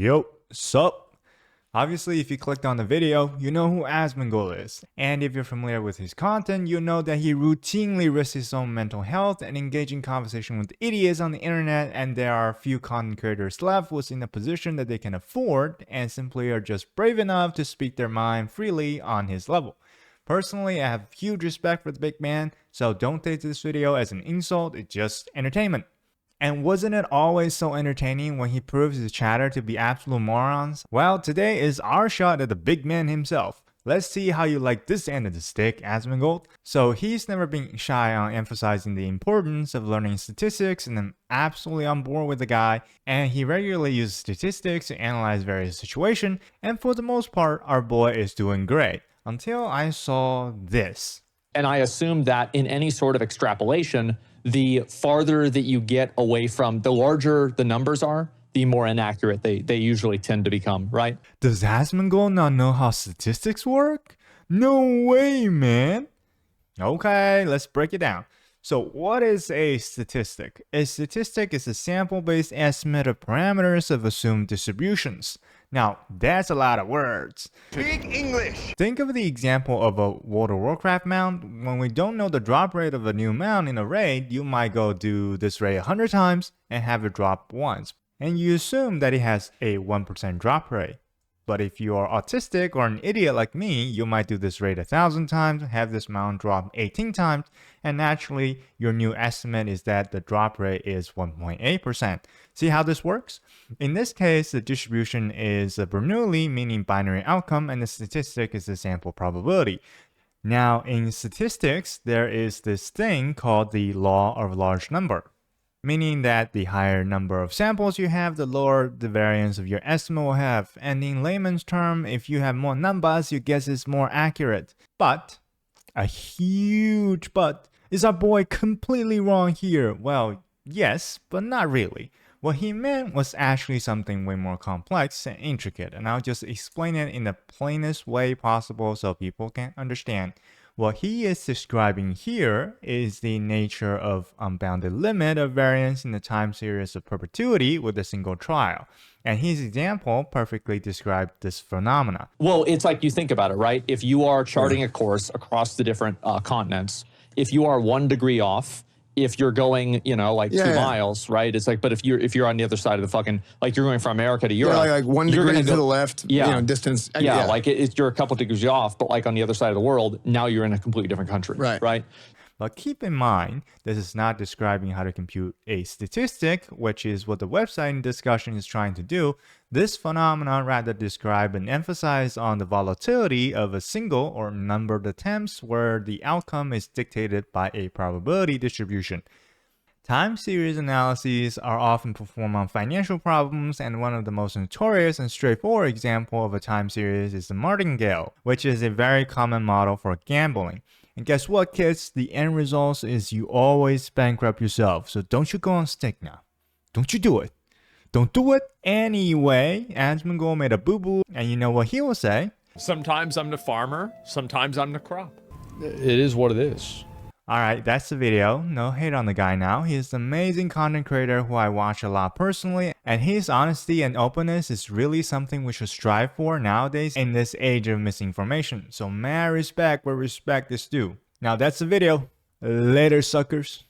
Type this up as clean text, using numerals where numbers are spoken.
Yo, sup? Obviously, if you clicked on the video, you know who Asmongold is. And if you're familiar with his content, you know that he routinely risks his own mental health and engage in conversation with idiots on the internet, and there are few content creators left who's in a position that they can afford and simply are just brave enough to speak their mind freely on his level. Personally, I have huge respect for the big man, so don't take this video as an insult, it's just entertainment. And wasn't it always so entertaining when he proves his chatter to be absolute morons? Well, today is our shot at the big man himself. Let's see how you like this end of the stick, Asmongold. So he's never been shy on emphasizing the importance of learning statistics, and I'm absolutely on board with the guy, and he regularly uses statistics to analyze various situations, and for the most part, our boy is doing great. Until I saw this. And I assume that in any sort of extrapolation, the farther that you get away from, the larger the numbers are, the more inaccurate they usually tend to become, right? Does Asmongold not know how statistics work? No way, man. Okay, let's break it down. So what is a statistic? A statistic is a sample-based estimate of parameters of assumed distributions. Now, that's a lot of words. Speak English! Think of the example of a World of Warcraft mount. When we don't know the drop rate of a new mount in a raid, you might go do this raid 100 times and have it drop once. And you assume that it has a 1% drop rate. But if you are autistic or an idiot like me, you might do this raid 1,000 times, have this mount drop 18 times, and naturally, your new estimate is that the drop rate is 1.8%. See how this works? In this case, the distribution is a Bernoulli, meaning binary outcome, and the statistic is the sample probability. Now, in statistics, there is this thing called the law of large number, meaning that the higher number of samples you have, the lower the variance of your estimate will have. And in layman's term, if you have more numbers, your guess is more accurate. But, a huge but, is our boy completely wrong here? Well, yes, but not really. What he meant was actually something way more complex and intricate, and I'll just explain it in the plainest way possible so people can understand. What he is describing here is the nature of unbounded limit of variance in the time series of perpetuity with a single trial. And his example perfectly described this phenomena. Well, it's like you think about it, right? If you are charting a course across the different continents, if you are 1 degree off, if you're going, you know, like 2 miles, right? It's like, but if you're on the other side of the fucking, like you're going from America to Europe, like 1 degree to the left, you know, distance. Yeah, like you're a couple degrees off, but like on the other side of the world, now you're in a completely different country, right? But keep in mind, this is not describing how to compute a statistic, which is what the website in discussion is trying to do. This phenomenon rather describe and emphasize on the volatility of a single or numbered attempts where the outcome is dictated by a probability distribution. Time series analyses are often performed on financial problems, and one of the most notorious and straightforward example of a time series is the martingale, which is a very common model for gambling. And guess what, kids? The end result is you always bankrupt yourself. So don't you go on stick now. Don't you do it. Don't do it. Anyway, Asmongold made a boo-boo, and you know what he will say? Sometimes I'm the farmer, sometimes I'm the crop. It is what it is. Alright, that's the video. No hate on the guy now. He is an amazing content creator who I watch a lot personally, and his honesty and openness is really something we should strive for nowadays in this age of misinformation. So mad respect where respect is due. Now that's the video. Later, suckers.